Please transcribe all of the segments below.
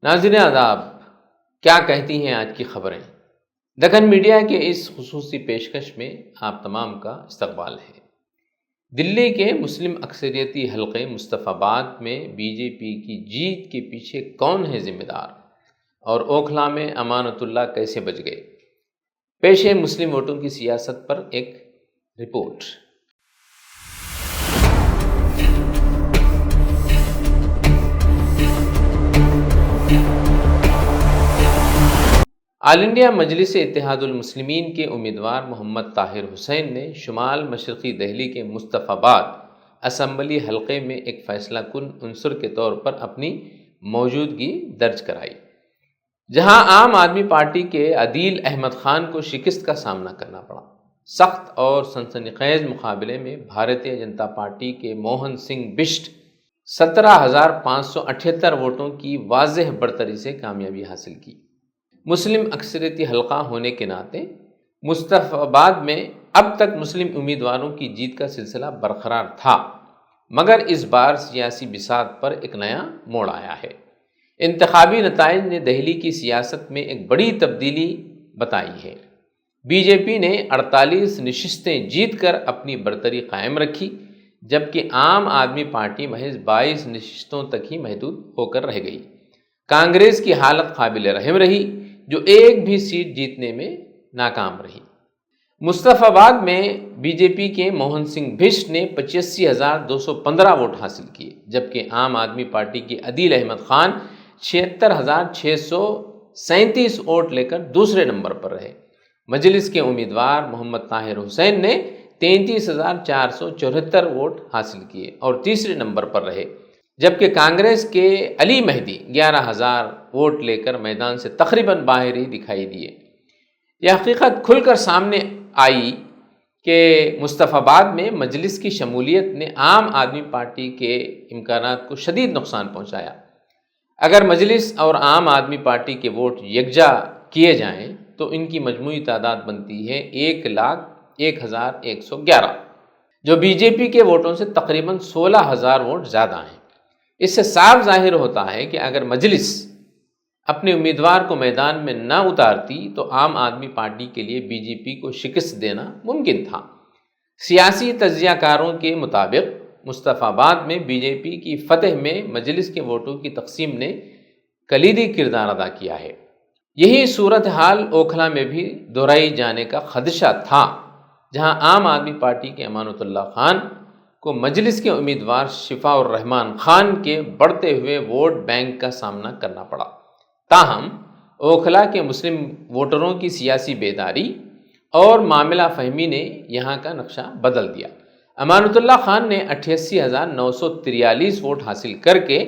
ناظرین آداب، کیا کہتی ہیں آج کی خبریں؟ دکن میڈیا کے اس خصوصی پیشکش میں آپ تمام کا استقبال ہے۔ دلی کے مسلم اکثریتی حلقے مصطفیٰ آباد میں بی جے پی کی جیت کے پیچھے کون ہے ذمہ دار، اور اوکھلا میں امانت اللہ کیسے بچ گئے؟ پیش ہے مسلم ووٹوں کی سیاست پر ایک رپورٹ۔ آل انڈیا مجلس اتحاد المسلمین کے امیدوار محمد طاہر حسین نے شمال مشرقی دہلی کے مصطفیٰ آباد اسمبلی حلقے میں ایک فیصلہ کن عنصر کے طور پر اپنی موجودگی درج کرائی، جہاں عام آدمی پارٹی کے عدیل احمد خان کو شکست کا سامنا کرنا پڑا۔ سخت اور سنسنی خیز مقابلے میں بھارتیہ جنتا پارٹی کے موہن سنگھ بشٹ 17,578 ووٹوں کی واضح برتری سے کامیابی حاصل کی۔ مسلم اکثریتی حلقہ ہونے کے ناطے مصطفیٰ آباد میں اب تک مسلم امیدواروں کی جیت کا سلسلہ برقرار تھا، مگر اس بار سیاسی بساط پر ایک نیا موڑ آیا ہے۔ انتخابی نتائج نے دہلی کی سیاست میں ایک بڑی تبدیلی بتائی ہے۔ بی جے پی نے 48 نشستیں جیت کر اپنی برتری قائم رکھی، جبکہ عام آدمی پارٹی محض 22 نشستوں تک ہی محدود ہو کر رہ گئی۔ کانگریس کی حالت قابل رحم رہی، جو ایک بھی سیٹ جیتنے میں ناکام رہی۔ مصطفیٰ آباد میں بی جے پی کے موہن سنگھ بشٹ نے 85,215 ووٹ حاصل کیے، جبکہ عام آدمی پارٹی کے عدیل احمد خان 76,637 ووٹ لے کر دوسرے نمبر پر رہے۔ مجلس کے امیدوار محمد طاہر حسین نے 33,474 ووٹ حاصل کیے اور تیسرے نمبر پر رہے، جبکہ کانگریس کے علی مہدی 11,000 ووٹ لے کر میدان سے تقریباً باہر ہی دکھائی دیے۔ یہ حقیقت کھل کر سامنے آئی کہ مصطفیٰ آباد میں مجلس کی شمولیت نے عام آدمی پارٹی کے امکانات کو شدید نقصان پہنچایا۔ اگر مجلس اور عام آدمی پارٹی کے ووٹ یکجا کیے جائیں تو ان کی مجموعی تعداد بنتی ہے 1,01,111، جو بی جے پی کے ووٹوں سے تقریباً 16,000 ووٹ زیادہ ہیں۔ اس سے صاف ظاہر ہوتا ہے کہ اگر مجلس اپنے امیدوار کو میدان میں نہ اتارتی تو عام آدمی پارٹی کے لیے بی جے پی کو شکست دینا ممکن تھا۔ سیاسی تجزیہ کاروں کے مطابق مصطفیٰ آباد میں بی جے پی کی فتح میں مجلس کے ووٹوں کی تقسیم نے کلیدی کردار ادا کیا ہے۔ یہی صورتحال اوکھلا میں بھی دہرائی جانے کا خدشہ تھا، جہاں عام آدمی پارٹی کے امانت اللہ خان کو مجلس کے امیدوار شفاء الرحمان خان کے بڑھتے ہوئے ووٹ بینک کا سامنا کرنا پڑا۔ تاہم اوکھلا کے مسلم ووٹروں کی سیاسی بیداری اور معاملہ فہمی نے یہاں کا نقشہ بدل دیا۔ امانت اللہ خان نے 88,943 ووٹ حاصل کر کے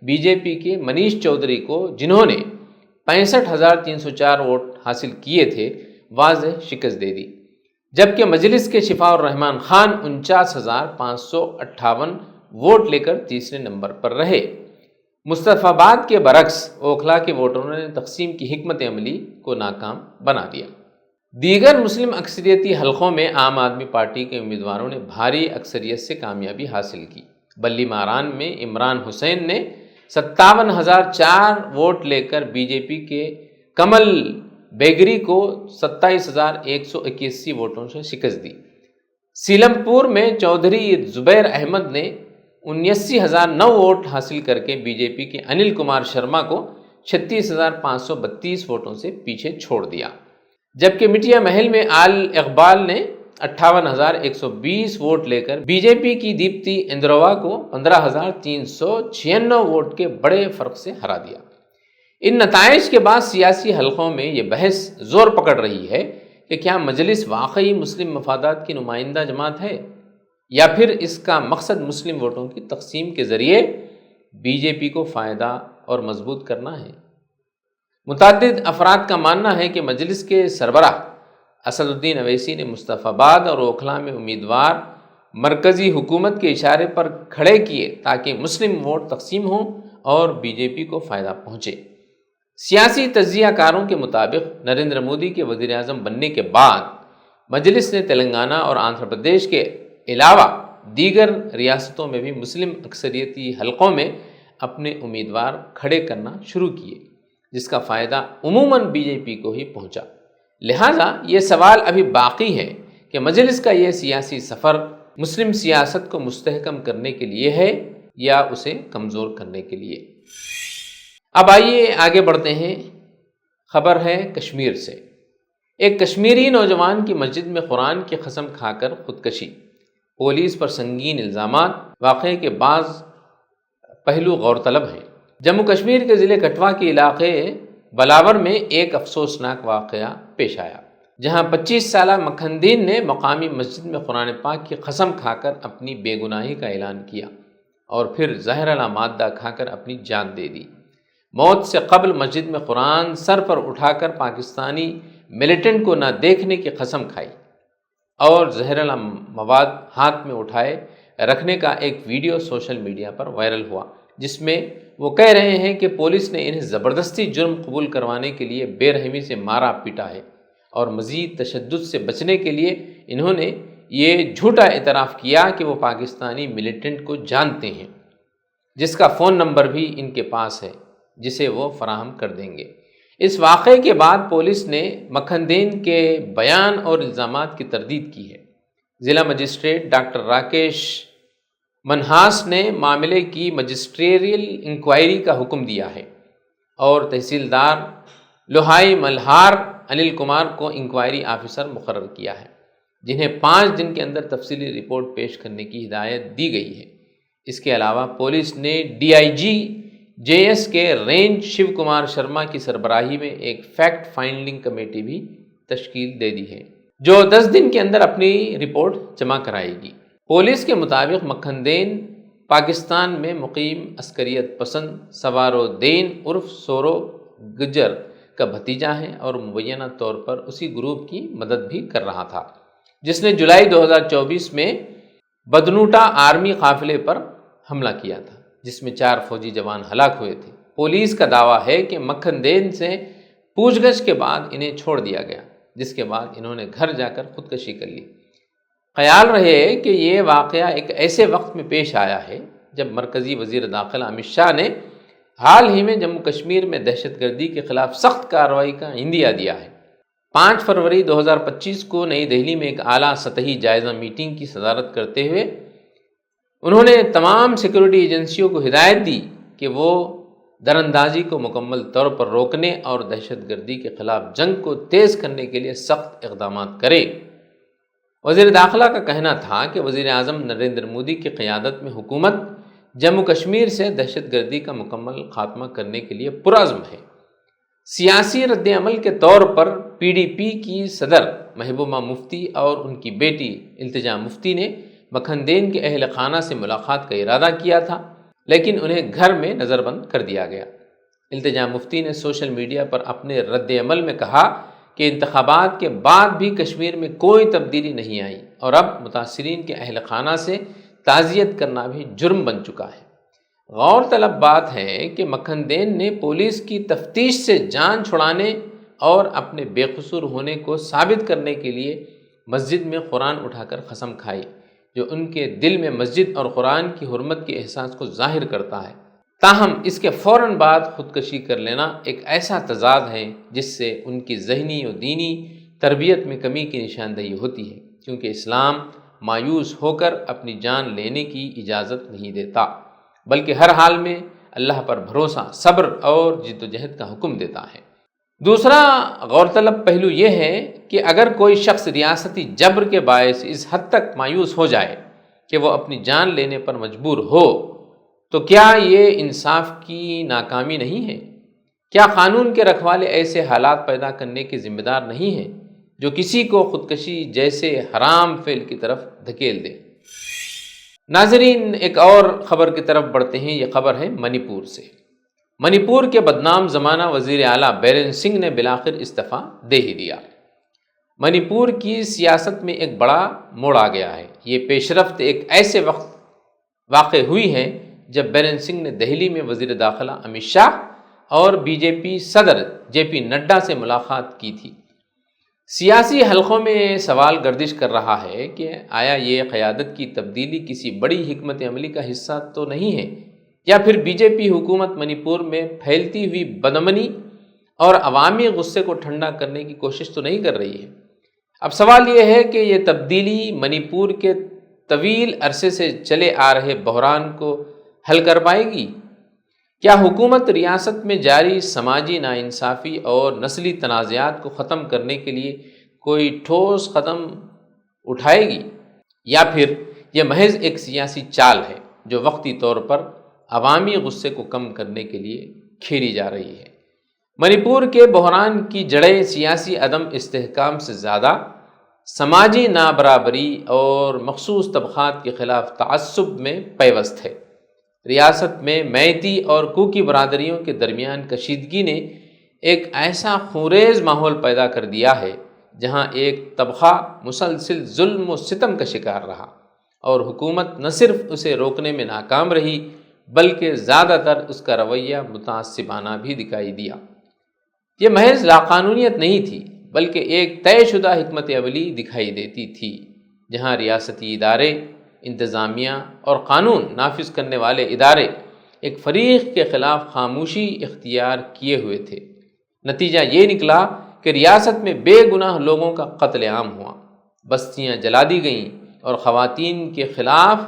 بی جے پی کے منیش چودھری کو، جنہوں نے 65,304 ووٹ حاصل کیے تھے، واضح شکست دے دی، جبکہ مجلس کے شفاء الرحمان خان 49,558 ووٹ لے کر تیسرے نمبر پر رہے۔ مصطفیٰ آباد کے برعکس اوکھلا کے ووٹروں نے تقسیم کی حکمت عملی کو ناکام بنا دیا۔ دیگر مسلم اکثریتی حلقوں میں عام آدمی پارٹی کے امیدواروں نے بھاری اکثریت سے کامیابی حاصل کی۔ بلی ماران میں عمران حسین نے 57,004 ووٹ لے کر بی جے پی کے کمل بیگری کو 27,181 ووٹوں سے شکست دی۔ سیلم پور میں چودھری زبیر احمد نے 79,009 ووٹ حاصل کر کے بی جے پی کے انل کمار شرما کو 36,532 ووٹوں سے پیچھے چھوڑ دیا، جبکہ مٹیا محل میں آل اقبال نے 58,120 ووٹ لے کر بی جے پی کی دیپتی اندروا کو 15,396 ووٹ کے بڑے فرق سے ہرا دیا۔ ان نتائج کے بعد سیاسی حلقوں میں یہ بحث زور پکڑ رہی ہے کہ کیا مجلس واقعی مسلم مفادات کی نمائندہ جماعت ہے، یا پھر اس کا مقصد مسلم ووٹوں کی تقسیم کے ذریعے بی جے پی کو فائدہ اور مضبوط کرنا ہے۔ متعدد افراد کا ماننا ہے کہ مجلس کے سربراہ اسد الدین اویسی نے مصطفیٰ آباد اور اوکھلا میں امیدوار مرکزی حکومت کے اشارے پر کھڑے کیے تاکہ مسلم ووٹ تقسیم ہوں اور بی جے پی کو فائدہ پہنچے۔ سیاسی تجزیہ کاروں کے مطابق نریندر مودی کے وزیر اعظم بننے کے بعد مجلس نے تلنگانہ اور آندھرا پردیش کے علاوہ دیگر ریاستوں میں بھی مسلم اکثریتی حلقوں میں اپنے امیدوار کھڑے کرنا شروع کیے، جس کا فائدہ عموماً بی جے پی کو ہی پہنچا۔ لہٰذا یہ سوال ابھی باقی ہے کہ مجلس کا یہ سیاسی سفر مسلم سیاست کو مستحکم کرنے کے لیے ہے یا اسے کمزور کرنے کے لیے۔ اب آئیے آگے بڑھتے ہیں۔ خبر ہے کشمیر سے۔ ایک کشمیری نوجوان کی مسجد میں قرآن کی قسم کھا کر خودکشی، پولیس پر سنگین الزامات۔ واقعے کے بعض پہلو غور طلب ہیں۔ جموں کشمیر کے ضلع کٹھوا کے علاقے بلاور میں ایک افسوسناک واقعہ پیش آیا، جہاں 25 سالہ مکھندین نے مقامی مسجد میں قرآن پاک کی قسم کھا کر اپنی بے گناہی کا اعلان کیا اور پھر زہریلا مادہ کھا کر اپنی جان دے دی۔ موت سے قبل مسجد میں قرآن سر پر اٹھا کر پاکستانی ملیٹنٹ کو نہ دیکھنے کی قسم کھائی اور زہریلا مواد ہاتھ میں اٹھائے رکھنے کا ایک ویڈیو سوشل میڈیا پر وائرل ہوا، جس میں وہ کہہ رہے ہیں کہ پولیس نے انہیں زبردستی جرم قبول کروانے کے لیے بے رحمی سے مارا پیٹا ہے اور مزید تشدد سے بچنے کے لیے انہوں نے یہ جھوٹا اعتراف کیا کہ وہ پاکستانی ملیٹنٹ کو جانتے ہیں، جس کا فون نمبر بھی ان کے پاس ہے، جسے وہ فراہم کر دیں گے۔ اس واقعے کے بعد پولیس نے مکھندین کے بیان اور الزامات کی تردید کی ہے۔ ضلع مجسٹریٹ ڈاکٹر راکیش منہاس نے معاملے کی مجسٹریل انکوائری کا حکم دیا ہے اور تحصیلدار لوہائی ملہار انل کمار کو انکوائری آفیسر مقرر کیا ہے، جنہیں 5 دن کے اندر تفصیلی رپورٹ پیش کرنے کی ہدایت دی گئی ہے۔ اس کے علاوہ پولیس نے D I G J S K range Shiv Kumar Sharma کی سربراہی میں ایک فیکٹ فائنڈنگ کمیٹی بھی تشکیل دے دی ہے، جو 10 دن کے اندر اپنی رپورٹ جمع کرائے گی۔ پولیس کے مطابق مکھندین پاکستان میں مقیم عسکریت پسند سوارودین عرف سورو گجر کا بھتیجا ہے اور مبینہ طور پر اسی گروپ کی مدد بھی کر رہا تھا، جس نے جولائی 2024 میں بدنوٹا آرمی قافلے پر حملہ کیا تھا، جس میں 4 فوجی جوان ہلاک ہوئے تھے۔ پولیس کا دعویٰ ہے کہ مکھندین سے پوچھ گچھ کے بعد انہیں چھوڑ دیا گیا، جس کے بعد انہوں نے گھر جا کر خودکشی کر لی۔ خیال رہے کہ یہ واقعہ ایک ایسے وقت میں پیش آیا ہے جب مرکزی وزیر داخلہ امت شاہ نے حال ہی میں جموں کشمیر میں دہشت گردی کے خلاف سخت کارروائی کا عندیہ دیا ہے۔ 5 فروری 2025 کو نئی دہلی میں ایک اعلیٰ سطحی جائزہ میٹنگ کی صدارت کرتے ہوئے انہوں نے تمام سیکورٹی ایجنسیوں کو ہدایت دی کہ وہ دراندازی کو مکمل طور پر روکنے اور دہشت گردی کے خلاف جنگ کو تیز کرنے کے لیے سخت اقدامات کریں۔ وزیر داخلہ کا کہنا تھا کہ وزیر اعظم نریندر مودی کی قیادت میں حکومت جموں کشمیر سے دہشت گردی کا مکمل خاتمہ کرنے کے لیے پرعزم ہے۔ سیاسی رد عمل کے طور پر پی ڈی پی کی صدر محبوبہ مفتی اور ان کی بیٹی التجا مفتی نے مکھندین کے اہل خانہ سے ملاقات کا ارادہ کیا تھا، لیکن انہیں گھر میں نظر بند کر دیا گیا۔ التجا مفتی نے سوشل میڈیا پر اپنے رد عمل میں کہا کہ انتخابات کے بعد بھی کشمیر میں کوئی تبدیلی نہیں آئی اور اب متاثرین کے اہل خانہ سے تعزیت کرنا بھی جرم بن چکا ہے۔ غور طلب بات ہے کہ مکھندین نے پولیس کی تفتیش سے جان چھڑانے اور اپنے بے قصور ہونے کو ثابت کرنے کے لیے مسجد میں قرآن اٹھا کر قسم کھائی، جو ان کے دل میں مسجد اور قرآن کی حرمت کے احساس کو ظاہر کرتا ہے۔ تاہم اس کے فوراً بعد خودکشی کر لینا ایک ایسا تضاد ہے جس سے ان کی ذہنی و دینی تربیت میں کمی کی نشاندہی ہوتی ہے، کیونکہ اسلام مایوس ہو کر اپنی جان لینے کی اجازت نہیں دیتا، بلکہ ہر حال میں اللہ پر بھروسہ، صبر اور جد و جہد کا حکم دیتا ہے۔ دوسرا غور طلب پہلو یہ ہے کہ اگر کوئی شخص ریاستی جبر کے باعث اس حد تک مایوس ہو جائے کہ وہ اپنی جان لینے پر مجبور ہو، تو کیا یہ انصاف کی ناکامی نہیں ہے؟ کیا قانون کے رکھوالے ایسے حالات پیدا کرنے کے ذمہ دار نہیں ہیں جو کسی کو خودکشی جیسے حرام فعل کی طرف دھکیل دے؟ ناظرین، ایک اور خبر کی طرف بڑھتے ہیں۔ یہ خبر ہے منی پور سے۔ منی پور کے بدنام زمانہ وزیر اعلیٰ بیرن سنگھ نے بالآخر استعفیٰ دے ہی دیا۔ منی پور کی سیاست میں ایک بڑا موڑ آ گیا ہے۔ یہ پیش رفت ایک ایسے وقت واقع ہوئی ہے جب بیرن سنگھ نے دہلی میں وزیر داخلہ امت شاہ اور بی جے پی صدر جے پی نڈا سے ملاقات کی تھی۔ سیاسی حلقوں میں سوال گردش کر رہا ہے کہ آیا یہ قیادت کی تبدیلی کسی بڑی حکمت عملی کا حصہ تو نہیں ہے یا پھر بی جے پی حکومت منی پور میں پھیلتی ہوئی بدامنی اور عوامی غصے کو ٹھنڈا کرنے کی کوشش تو نہیں کر رہی ہے؟ اب سوال یہ ہے کہ یہ تبدیلی منی پور کے طویل عرصے سے چلے آ رہے بحران کو حل کر پائے گی؟ کیا حکومت ریاست میں جاری سماجی ناانصافی اور نسلی تنازعات کو ختم کرنے کے لیے کوئی ٹھوس قدم اٹھائے گی، یا پھر یہ محض ایک سیاسی چال ہے جو وقتی طور پر عوامی غصے کو کم کرنے کے لیے کھیلی جا رہی ہے؟ منی پور کے بحران کی جڑیں سیاسی عدم استحکام سے زیادہ سماجی نابرابری اور مخصوص طبقات کے خلاف تعصب میں پیوست ہے۔ ریاست میں میتی اور کوکی برادریوں کے درمیان کشیدگی نے ایک ایسا خونریز ماحول پیدا کر دیا ہے جہاں ایک طبقہ مسلسل ظلم و ستم کا شکار رہا، اور حکومت نہ صرف اسے روکنے میں ناکام رہی بلکہ زیادہ تر اس کا رویہ متعصبانہ بھی دکھائی دیا۔ یہ محض لاقانونیت نہیں تھی بلکہ ایک طے شدہ حکمت عملی دکھائی دیتی تھی، جہاں ریاستی ادارے، انتظامیہ اور قانون نافذ کرنے والے ادارے ایک فریق کے خلاف خاموشی اختیار کیے ہوئے تھے۔ نتیجہ یہ نکلا کہ ریاست میں بے گناہ لوگوں کا قتل عام ہوا، بستیاں جلا دی گئیں اور خواتین کے خلاف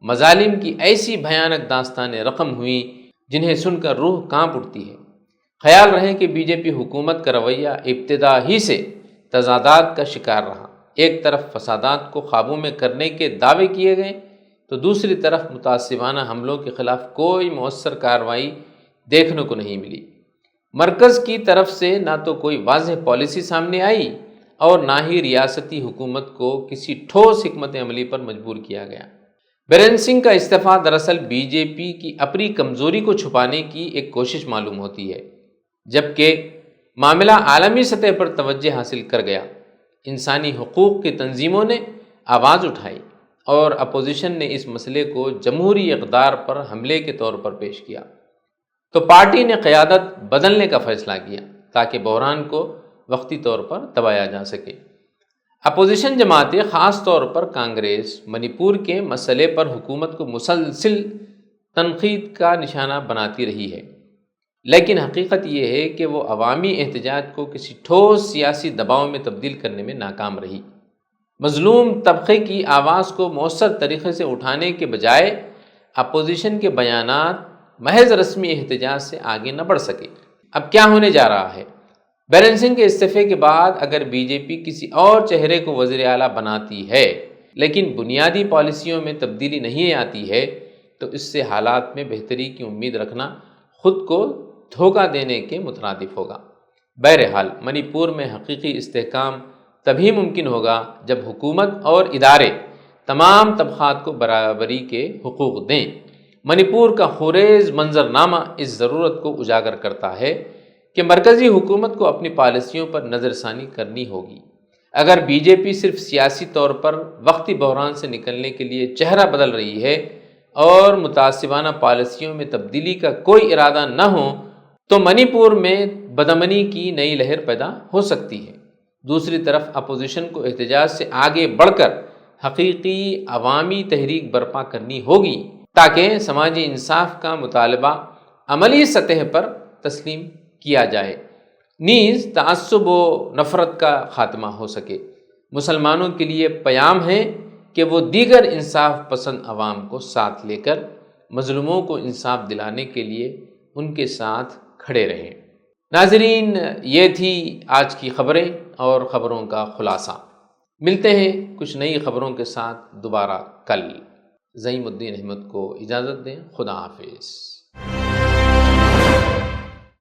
مظالم کی ایسی بھیانک داستانیں رقم ہوئیں جنہیں سن کر روح کانپ اٹھتی ہے۔ خیال رہے کہ بی جے پی حکومت کا رویہ ابتدا ہی سے تضادات کا شکار رہا۔ ایک طرف فسادات کو قابو میں کرنے کے دعوے کیے گئے تو دوسری طرف متعصبانہ حملوں کے خلاف کوئی مؤثر کارروائی دیکھنے کو نہیں ملی۔ مرکز کی طرف سے نہ تو کوئی واضح پالیسی سامنے آئی اور نہ ہی ریاستی حکومت کو کسی ٹھوس حکمت عملی پر مجبور کیا گیا۔ بیرین سنگھ کا استعفیٰ دراصل بی جے پی کی اپنی کمزوری کو چھپانے کی ایک کوشش معلوم ہوتی ہے، جبکہ معاملہ عالمی سطح پر توجہ حاصل کر گیا۔ انسانی حقوق کی تنظیموں نے آواز اٹھائی اور اپوزیشن نے اس مسئلے کو جمہوری اقدار پر حملے کے طور پر پیش کیا، تو پارٹی نے قیادت بدلنے کا فیصلہ کیا تاکہ بحران کو وقتی طور پر دبایا جا سکے۔ اپوزیشن جماعتیں، خاص طور پر کانگریس، منی پور کے مسئلے پر حکومت کو مسلسل تنقید کا نشانہ بناتی رہی ہے، لیکن حقیقت یہ ہے کہ وہ عوامی احتجاج کو کسی ٹھوس سیاسی دباؤ میں تبدیل کرنے میں ناکام رہی۔ مظلوم طبقے کی آواز کو مؤثر طریقے سے اٹھانے کے بجائے اپوزیشن کے بیانات محض رسمی احتجاج سے آگے نہ بڑھ سکے۔ اب کیا ہونے جا رہا ہے؟ بیرین سنگھ کے استعفے کے بعد اگر بی جے پی کسی اور چہرے کو وزیر اعلیٰ بناتی ہے لیکن بنیادی پالیسیوں میں تبدیلی نہیں آتی ہے تو اس سے حالات میں بہتری کی امید رکھنا خود کو دھوکہ دینے کے مترادف ہوگا۔ بہرحال منی پور میں حقیقی استحکام تبھی ممکن ہوگا جب حکومت اور ادارے تمام طبقات کو برابری کے حقوق دیں۔ منی پور کا خونریز منظرنامہ اس ضرورت کو اجاگر کرتا ہے کہ مرکزی حکومت کو اپنی پالیسیوں پر نظر ثانی کرنی ہوگی۔ اگر بی جے پی صرف سیاسی طور پر وقتی بحران سے نکلنے کے لیے چہرہ بدل رہی ہے اور متعصبانہ پالیسیوں میں تبدیلی کا کوئی ارادہ نہ ہو تو منی پور میں بدامنی کی نئی لہر پیدا ہو سکتی ہے۔ دوسری طرف اپوزیشن کو احتجاج سے آگے بڑھ کر حقیقی عوامی تحریک برپا کرنی ہوگی تاکہ سماجی انصاف کا مطالبہ عملی سطح پر تسلیم کیا جائے، نیز تعصب و نفرت کا خاتمہ ہو سکے۔ مسلمانوں کے لیے پیام ہے کہ وہ دیگر انصاف پسند عوام کو ساتھ لے کر مظلوموں کو انصاف دلانے کے لیے ان کے ساتھ کھڑے رہیں۔ ناظرین، یہ تھی آج کی خبریں اور خبروں کا خلاصہ۔ ملتے ہیں کچھ نئی خبروں کے ساتھ دوبارہ کل۔ زعیم الدین احمد کو اجازت دیں۔ خدا حافظ۔